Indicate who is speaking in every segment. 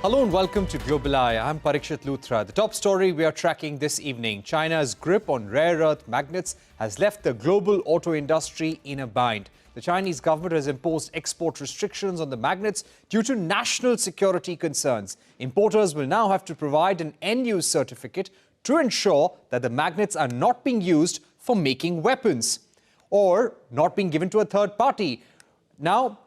Speaker 1: Hello and welcome to Global Eye. I'm Parikshit Luthra. The top story we are tracking this evening: China's grip on rare earth magnets has left the global auto industry in a bind. The Chinese government has imposed export restrictions on the magnets due to national security concerns. Importers will now have to provide an end-use certificate to ensure that the magnets are not being used for making weapons or not being given to a third party. Now,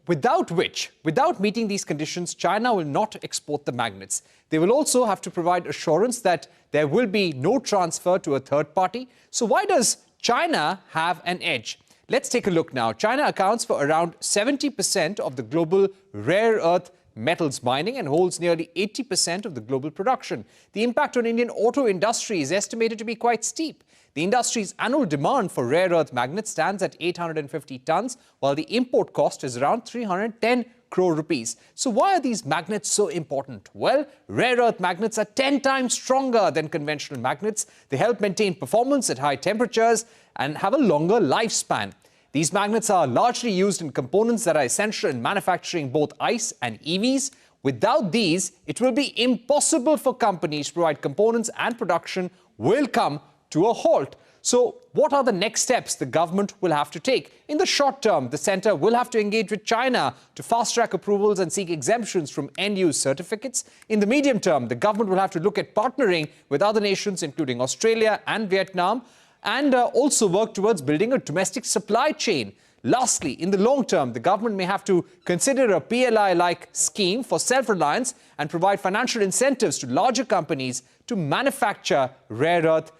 Speaker 1: without meeting these conditions, China will not export the magnets. They will also have to provide assurance that there will be no transfer to a third party. So why does China have an edge? Let's take a look now. China accounts for around 70% of the global rare earth metals mining and holds nearly 80% of the global production. The impact on Indian auto industry is estimated to be quite steep. The industry's annual demand for rare earth magnets stands at 850 tons, while the import cost is around 310 crore rupees. So why are these magnets so important? Well, rare earth magnets are 10 times stronger than conventional magnets. They help maintain performance at high temperatures and have a longer lifespan. These magnets are largely used in components that are essential in manufacturing both ICE and EVs. Without these, it will be impossible for companies to provide components, and production will come to a halt. So what are the next steps the government will have to take? In the short term, the centre will have to engage with China to fast-track approvals and seek exemptions from end-use certificates. In the medium term, the government will have to look at partnering with other nations, including Australia and Vietnam, and also work towards building a domestic supply chain. Lastly, in the long term, the government may have to consider a PLI-like scheme for self-reliance and provide financial incentives to larger companies to manufacture rare earth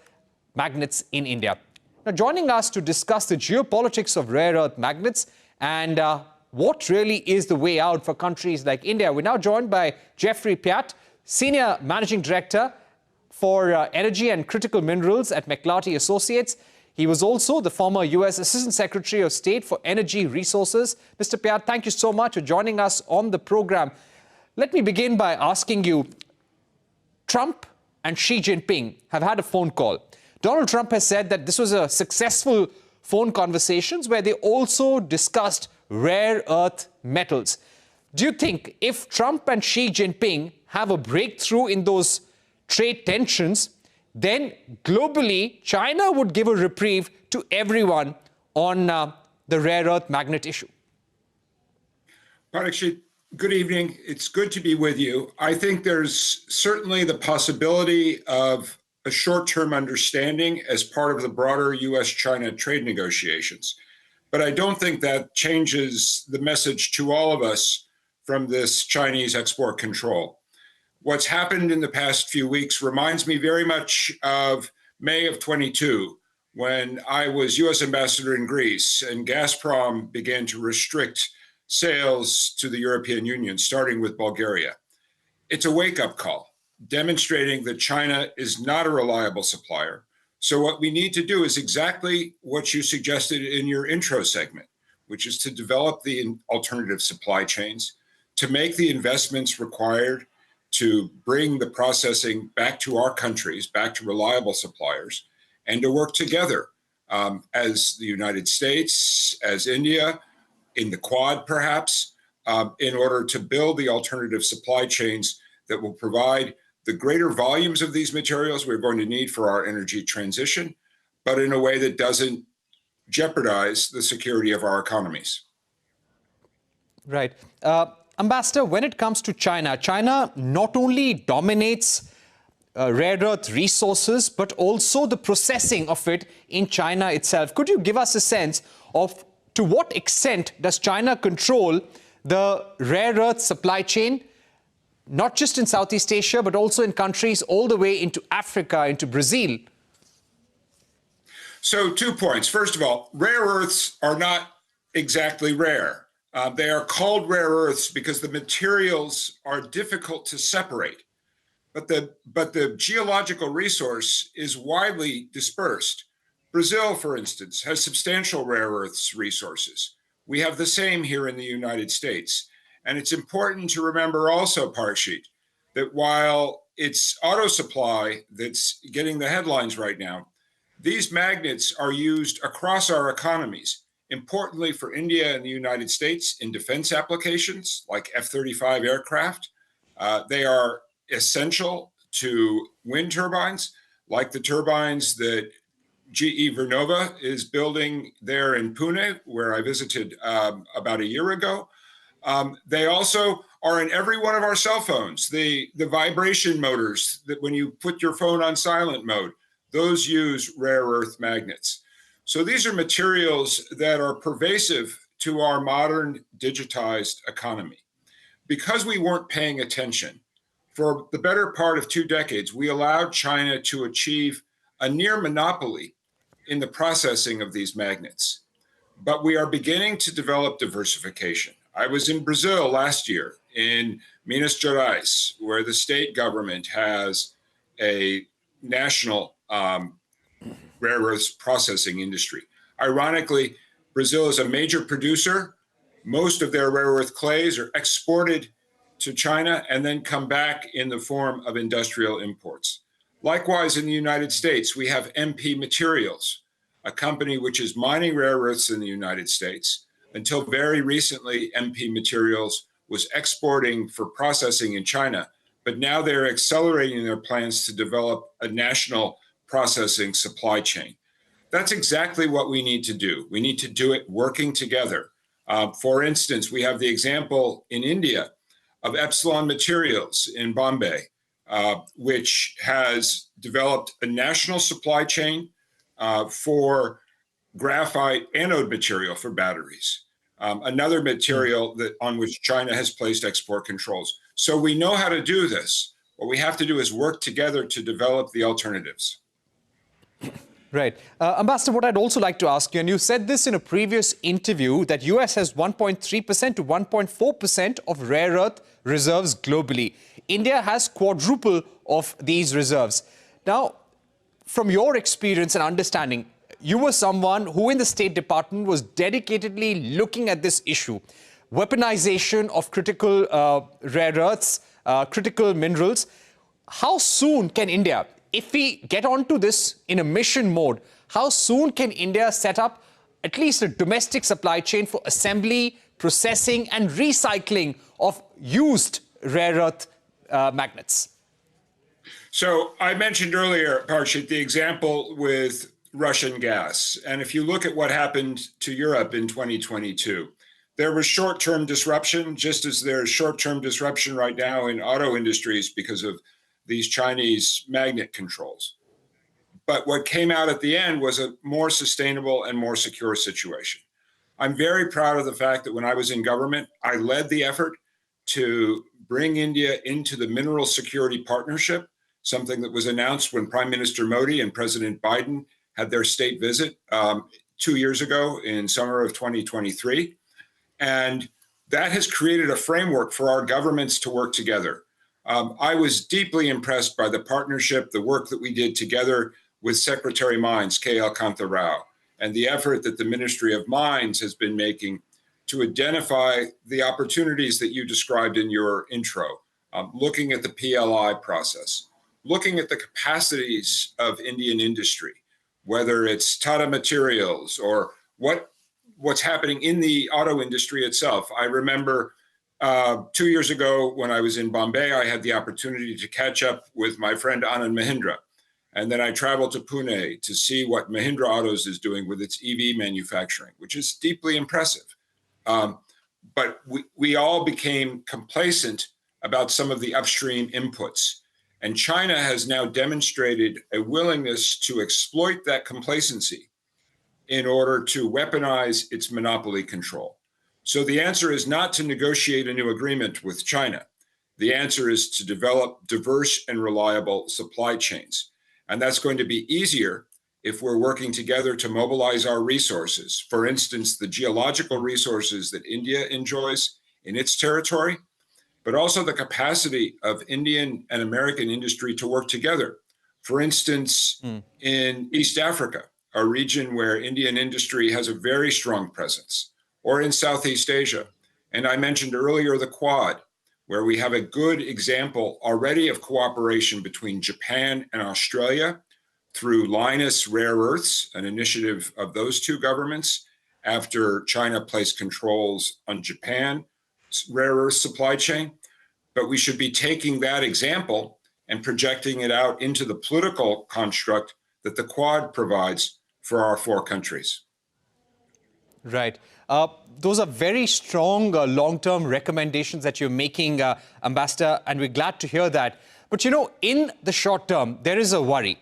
Speaker 1: magnets in India. Now, joining us to discuss the geopolitics of rare earth magnets and what really is the way out for countries like India, we're now joined by Geoff Pyatt, Senior Managing Director for Energy and Critical Minerals at McLartyAssoc. He was also the former US Assistant Secretary of State for Energy Resources. Mr. Pyatt, thank you so much for joining us on the program. Let me begin by asking you, Trump and Xi Jinping have had a phone call. Donald Trump has said that this was a successful phone conversations where they also discussed rare earth metals. Do you think if Trump and Xi Jinping have a breakthrough in those trade tensions, then globally China would give a reprieve to everyone on the rare earth magnet issue?
Speaker 2: Parikshit, good evening. It's good to be with you. I think there's certainly the possibility of a short-term understanding as part of the broader US-China trade negotiations. But I don't think that changes the message to all of us from this Chinese export control. What's happened in the past few weeks reminds me very much of May of 22, when I was US ambassador in Greece and Gazprom began to restrict sales to the European Union, starting with Bulgaria. It's a wake-up call, demonstrating that China is not a reliable supplier. So what we need to do is exactly what you suggested in your intro segment, which is to develop the alternative supply chains, to make the investments required to bring the processing back to our countries, back to reliable suppliers, and to work together as the United States, as India, in the Quad perhaps, in order to build the alternative supply chains that will provide the greater volumes of these materials we're going to need for our energy transition, but in a way that doesn't jeopardize the security of our economies.
Speaker 1: Right. Ambassador, when it comes to China, China not only dominates rare earth resources, but also the processing of it in China itself. Could you give us a sense of to what extent does China control the rare earth supply chain, not just in Southeast Asia, but also in countries all the way into Africa, into Brazil?
Speaker 2: So 2 points. First of all, rare earths are not exactly rare. They are called rare earths because the materials are difficult to separate. But the geological resource is widely dispersed. Brazil, for instance, has substantial rare earths resources. We have the same here in the United States. And it's important to remember also, Parikshit, that while it's auto supply that's getting the headlines right now, these magnets are used across our economies, importantly for India and the United States in defense applications like F-35 aircraft, They are essential to wind turbines, like the turbines that GE Vernova is building there in Pune, where I visited about a year ago. They also are in every one of our cell phones. The vibration motors that when you put your phone on silent mode, those use rare earth magnets. So these are materials that are pervasive to our modern digitized economy. Because we weren't paying attention, for the better part of 2 decades, we allowed China to achieve a near monopoly in the processing of these magnets. But we are beginning to develop diversification. I was in Brazil last year, in Minas Gerais, where the state government has a national rare earths processing industry. Ironically, Brazil is a major producer. Most of their rare earth clays are exported to China and then come back in the form of industrial imports. Likewise, in the United States, we have MP Materials, a company which is mining rare earths in the United States. Until very recently, MP Materials was exporting for processing in China, but now they're accelerating their plans to develop a national processing supply chain. That's exactly what we need to do. We need to do it working together. For instance, we have the example in India of Epsilon Materials in Bombay, which has developed a national supply chain for graphite anode material for batteries, another material that on which China has placed export controls. So we know how to do this. What we have to do is work together to develop the alternatives.
Speaker 1: Right. Ambassador, what I'd also like to ask you, and you said this in a previous interview, that US has 1.3% to 1.4% of rare earth reserves globally. India has quadruple of these reserves. Now, from your experience and understanding, you were someone who in the State Department was dedicatedly looking at this issue. Weaponization of critical rare earths, critical minerals. How soon can India, if we get onto this in a mission mode, how soon can India set up at least a domestic supply chain for assembly, processing and recycling of used rare earth magnets?
Speaker 2: So I mentioned earlier, Parikshit, the example with Russian gas. And if you look at what happened to Europe in 2022, there was short-term disruption, just as there's short-term disruption right now in auto industries because of these Chinese magnet controls. But what came out at the end was a more sustainable and more secure situation. I'm very proud of the fact that when I was in government, I led the effort to bring India into the Mineral Security Partnership, something that was announced when Prime Minister Modi and President Biden had their state visit 2 years ago in summer of 2023. And that has created a framework for our governments to work together. I was deeply impressed by the partnership, the work that we did together with Secretary Mines, K.L. Kanta Rao, and the effort that the Ministry of Mines has been making to identify the opportunities that you described in your intro, looking at the PLI process, looking at the capacities of Indian industry, whether it's Tata Materials or what's happening in the auto industry itself. I remember 2 years ago when I was in Bombay, I had the opportunity to catch up with my friend Anand Mahindra. And then I traveled to Pune to see what Mahindra Autos is doing with its EV manufacturing, which is deeply impressive. But we all became complacent about some of the upstream inputs. And China has now demonstrated a willingness to exploit that complacency in order to weaponize its monopoly control. So the answer is not to negotiate a new agreement with China. The answer is to develop diverse and reliable supply chains. And that's going to be easier if we're working together to mobilize our resources. For instance, the geological resources that India enjoys in its territory, but also the capacity of Indian and American industry to work together. For instance, in East Africa, a region where Indian industry has a very strong presence, or in Southeast Asia. And I mentioned earlier the Quad, where we have a good example already of cooperation between Japan and Australia through Linus Rare Earths, an initiative of those two governments after China placed controls on Japan's rare earth supply chain. but we should be taking that example and projecting it out into the political construct that the Quad provides for our four countries.
Speaker 1: Right. Those are very strong long-term recommendations that you're making, Ambassador, and we're glad to hear that. But, you know, in the short term, there is a worry.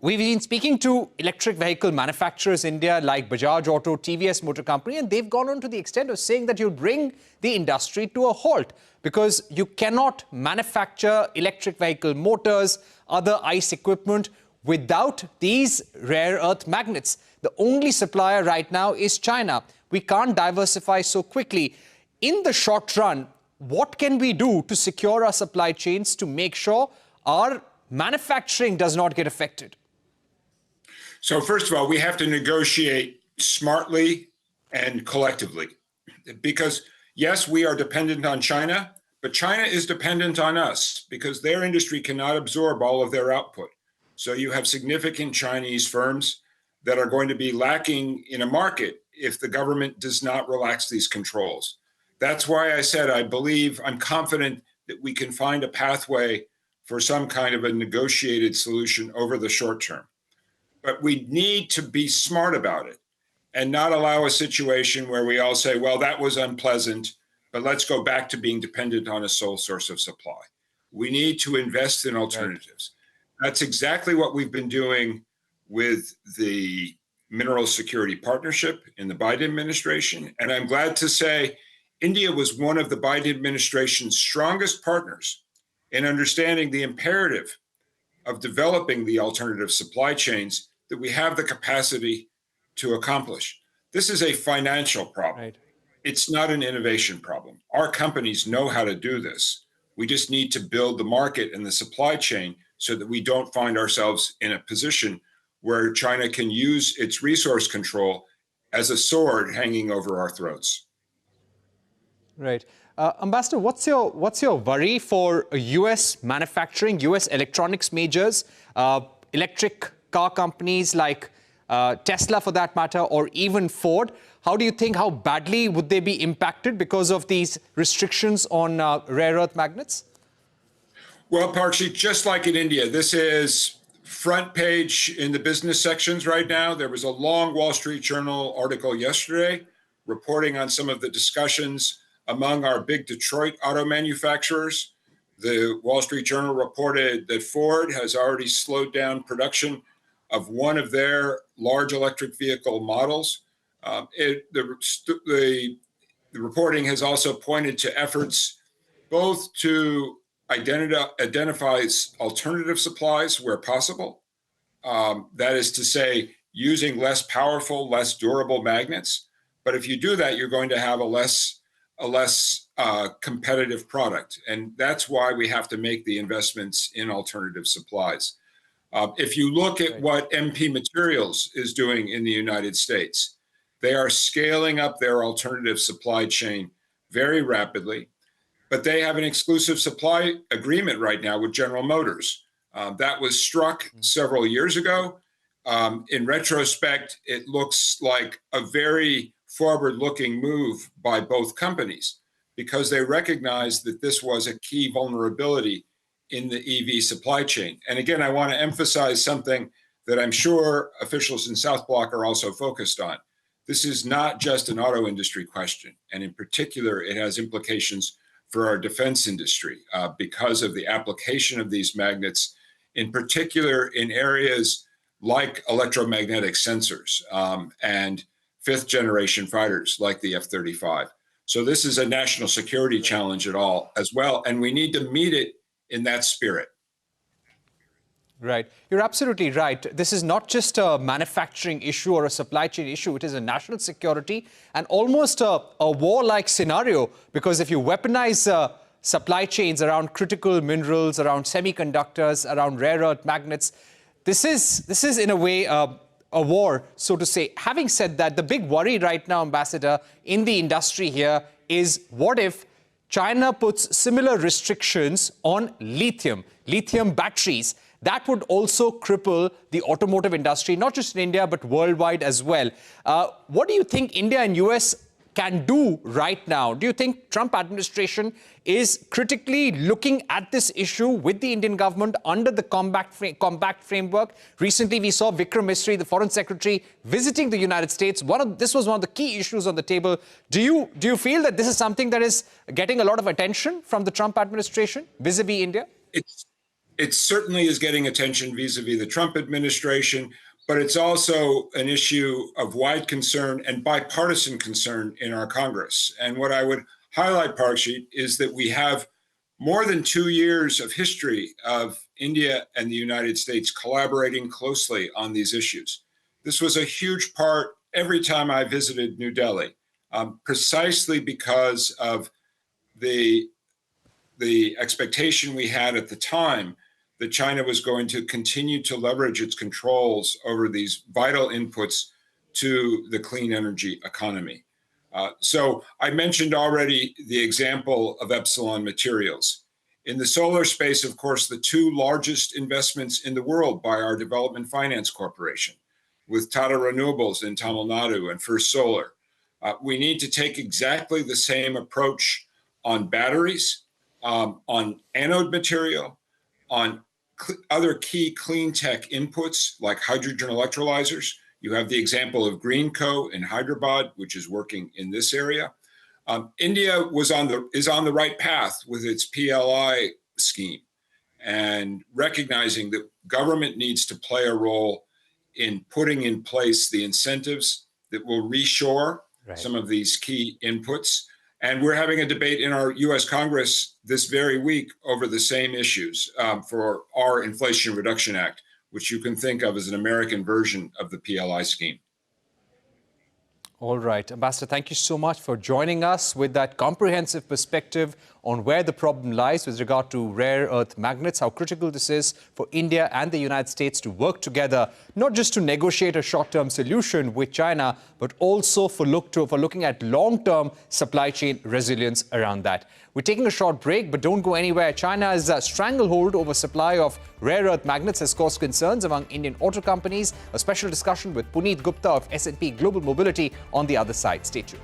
Speaker 1: We've been speaking to electric vehicle manufacturers in India like Bajaj Auto, TVS Motor Company, and they've gone on to the extent of saying that you'll bring the industry to a halt because you cannot manufacture electric vehicle motors, other ICE equipment without these rare earth magnets. The only supplier right now is China. We can't diversify so quickly. In the short run, what can we do to secure our supply chains to make sure our manufacturing does not get affected?
Speaker 2: So first of all, we have to negotiate smartly and collectively because, yes, we are dependent on China, but China is dependent on us because their industry cannot absorb all of their output. So you have significant Chinese firms that are going to be lacking in a market if the government does not relax these controls. That's why I said I'm confident that we can find a pathway for some kind of a negotiated solution over the short term. But we need to be smart about it and not allow a situation where we all say, well, that was unpleasant, but let's go back to being dependent on a sole source of supply. We need to invest in alternatives. Right. That's exactly what we've been doing with the Mineral Security Partnership in the Biden administration. And I'm glad to say India was one of the Biden administration's strongest partners in understanding the imperative of developing the alternative supply chains that we have the capacity to accomplish. This is a financial problem. Right. It's not an innovation problem. Our companies know how to do this. We just need to build the market and the supply chain so that we don't find ourselves in a position where China can use its resource control as a sword hanging over our throats.
Speaker 1: Right. Ambassador, what's your worry for U.S. manufacturing, U.S. electronics majors, electric car companies like Tesla for that matter, or even Ford? How do you think, how badly would they be impacted because of these restrictions on rare earth magnets?
Speaker 2: Well, Parikshit, just like in India, this is front page in the business sections right now. There was a long Wall Street Journal article yesterday reporting on some of the discussions among our big Detroit auto manufacturers. The Wall Street Journal reported that Ford has already slowed down production of one of their large electric vehicle models. The reporting has also pointed to efforts both to identify alternative supplies where possible. That is to say, using less powerful, less durable magnets. But if you do that, you're going to have a less competitive product. And that's why we have to make the investments in alternative supplies. If you look at what MP Materials is doing in the United States, they are scaling up their alternative supply chain very rapidly, but they have an exclusive supply agreement right now with General Motors. That was struck several years ago. In retrospect, it looks like a very forward-looking move by both companies because they recognized that this was a key vulnerability in the EV supply chain. And again, I want to emphasize something that I'm sure officials in South Block are also focused on. This is not just an auto industry question. And in particular, it has implications for our defense industry because of the application of these magnets, in particular in areas like electromagnetic sensors and fifth generation fighters like the F-35. So this is a national security challenge as well. And we need to meet it in that spirit.
Speaker 1: Right. You're absolutely right. This is not just a manufacturing issue or a supply chain issue. It is a national security and almost a war-like scenario, because if you weaponize supply chains around critical minerals, around semiconductors, around rare earth magnets, this is in a way a war, so to say. Having said that, the big worry right now, Ambassador, in the industry here is what if China puts similar restrictions on lithium batteries? That would also cripple the automotive industry, not just in India, but worldwide as well. What do you think India and US can do right now? Do you think Trump administration is critically looking at this issue with the Indian government under the compact framework? Recently, we saw Vikram Misri, the foreign secretary, visiting the United States. This was one of the key issues on the table. Do you feel that this is something that is getting a lot of attention from the Trump administration vis-a-vis India?
Speaker 2: It certainly is getting attention vis-a-vis the Trump administration, but it's also an issue of wide concern and bipartisan concern in our Congress. And what I would highlight, Parikshit, is that we have more than 2 years of history of India and the United States collaborating closely on these issues. This was a huge part every time I visited New Delhi, precisely because of the expectation we had at the time that China was going to continue to leverage its controls over these vital inputs to the clean energy economy. So I mentioned already the example of Epsilon Materials. In the solar space, of course, the two largest investments in the world by our Development Finance Corporation, with Tata Renewables in Tamil Nadu and First Solar. We need to take exactly the same approach on batteries, on anode material, on other key clean tech inputs like hydrogen electrolyzers. You have the example of Greenco in Hyderabad, which is working in this area. India is on the right path with its PLI scheme, and recognizing that government needs to play a role in putting in place the incentives that will reshore some of these key inputs. And we're having a debate in our U.S. Congress this very week over the same issues for our Inflation Reduction Act, which you can think of as an American version of the PLI scheme.
Speaker 1: All right. Ambassador, thank you so much for joining us with that comprehensive perspective on where the problem lies with regard to rare earth magnets, how critical this is for India and the United States to work together, not just to negotiate a short-term solution with China, but also for looking at long-term supply chain resilience around that. We're taking a short break, but don't go anywhere. China's stranglehold over supply of rare earth magnets has caused concerns among Indian auto companies. A special discussion with Puneet Gupta of S&P Global Mobility on the other side. Stay tuned.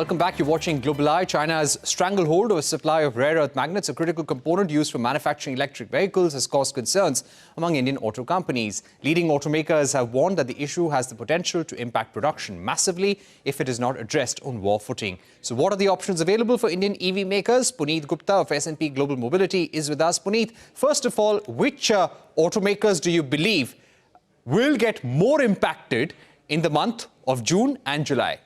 Speaker 1: Welcome back. You're watching Global Eye. China's stranglehold over supply of rare earth magnets, a critical component used for manufacturing electric vehicles, has caused concerns among Indian auto companies. Leading automakers have warned that the issue has the potential to impact production massively if it is not addressed on war footing. So what are the options available for Indian EV makers? Puneet Gupta of S&P Global Mobility is with us. Puneet, first of all, which automakers do you believe will get more impacted in the month of June and July?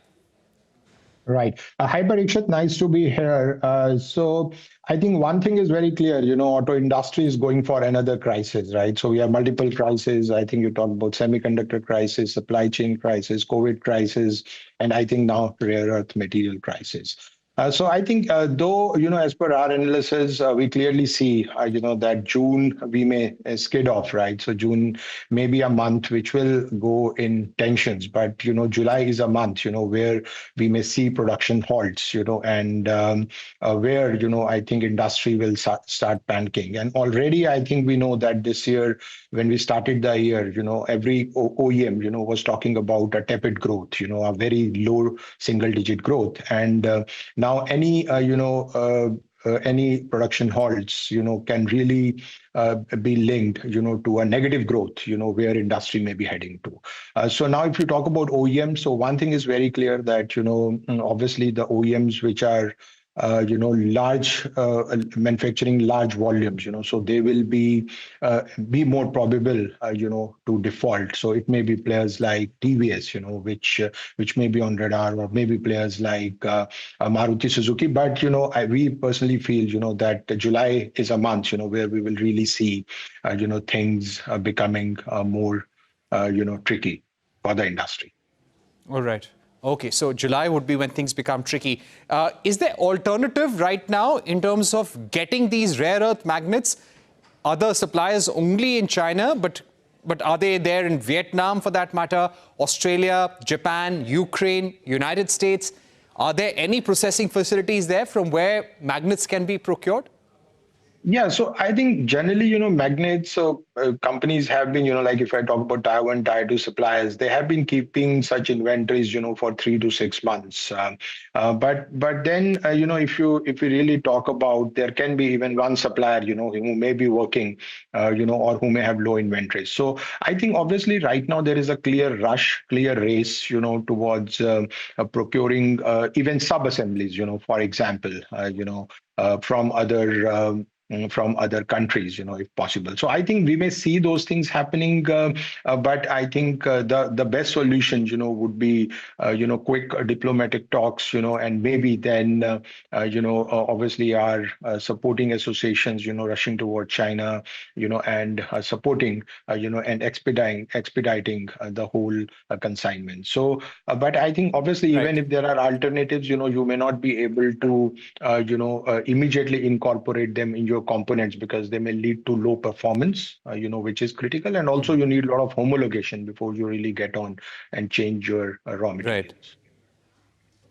Speaker 3: Right. Hi, Parikshit. Nice to be here. So I think one thing is very clear, auto industry is going for another crisis, right? So we have multiple crises. I think you talked about semiconductor crisis, supply chain crisis, COVID crisis, and I think now rare earth material crisis. So I think though, as per our analysis, we clearly see, that June we may skid off, right? So June may be a month which will go in tensions, but, July is a month, where we may see production halts, and where, I think industry will start panicking. And already I think we know that this year, when we started the year, every OEM, was talking about a tepid growth, a very low single digit growth. And now any production halts, can really be linked, to a negative growth, where industry may be heading to. So now if you talk about OEMs, so one thing is very clear that, obviously the OEMs which are large manufacturing large volumes, so they will be more probable, to default. So it may be players like TVS, which may be on radar, or maybe players like Maruti Suzuki. But we personally feel, that July is a month, where we will really see, things becoming more, tricky for the industry.
Speaker 1: All right. Okay, so July would be when things become tricky. Is there alternative right now in terms of getting these rare earth magnets? Are the suppliers only in China, but are they there in Vietnam for that matter, Australia, Japan, Ukraine, United States? Are there any processing facilities there from where magnets can be procured?
Speaker 3: Yeah, so I think generally, magnets, so companies have been, like if I talk about Tier 1, Tier 2 suppliers, they have been keeping such inventories, for 3 to 6 months. But then, if you really talk about, there can be even one supplier, who may be working, or who may have low inventories. So I think obviously right now there is a clear race, towards procuring even sub-assemblies, for example, from other countries, if possible. So I think we may see those things happening, but I think the best solution, would be, quick diplomatic talks, and maybe then, obviously our supporting associations, rushing toward China, and supporting, and expediting the whole consignment. So, but I think obviously even if there are alternatives, you may not be able to, immediately incorporate them in your components because they may lead to low performance, which is critical. And also you need a lot of homologation before you really get on and change your raw materials.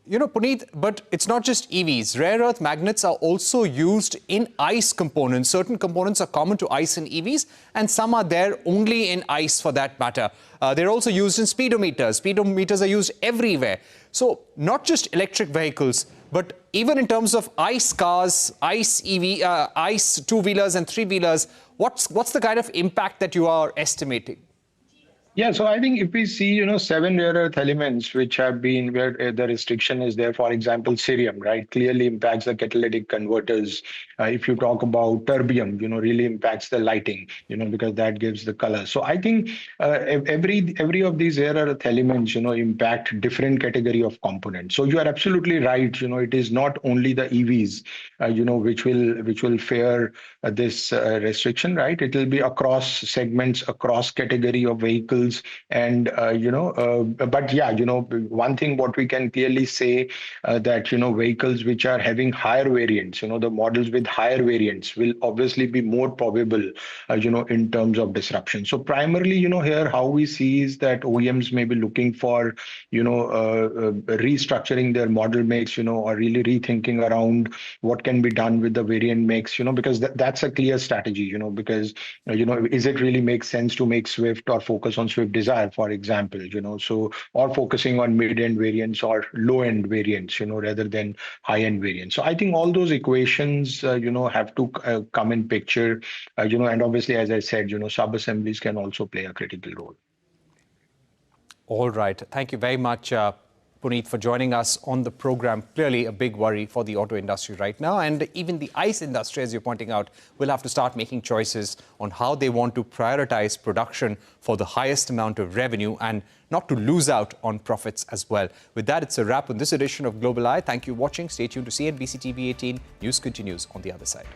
Speaker 1: Right. Puneet, but it's not just EVs. Rare earth magnets are also used in ICE components. Certain components are common to ICE and EVs, and some are there only in ICE for that matter. They're also used in speedometers. Speedometers are used everywhere. So not just electric vehicles, but even in terms of ICE cars, ICE EV, ICE two-wheelers and three-wheelers, what's the kind of impact that you are estimating?
Speaker 3: Yeah, so I think if we see, 7 rare earth elements which have been where the restriction is there, for example, cerium, right, clearly impacts the catalytic converters. If you talk about terbium, really impacts the lighting, because that gives the color. So I think every of these rare earth elements, impact different category of components. So you are absolutely right. It is not only the EVs, which will fare this restriction, right? It will be across segments, across category of vehicles. And, but yeah, one thing what we can clearly say that, vehicles which are having higher variants, the models with higher variants will obviously be more probable, in terms of disruption. So primarily, here how we see is that OEMs may be looking for, restructuring their model mix, or really rethinking around what can be done with the variant mix, because that's a clear strategy, because, is it really make sense to make Swift or focus on Swift Desire, for example, so, or focusing on mid-end variants or low-end variants, rather than high-end variants. So I think all those equations, have to come in picture, and obviously, as I said, sub-assemblies can also play a critical role.
Speaker 1: All right. Thank you very much, Puneet, for joining us on the program. Clearly a big worry for the auto industry right now. And even the ICE industry, as you're pointing out, will have to start making choices on how they want to prioritize production for the highest amount of revenue and not to lose out on profits as well. With that, it's a wrap on this edition of Global Eye. Thank you for watching. Stay tuned to CNBC TV 18. News continues on the other side.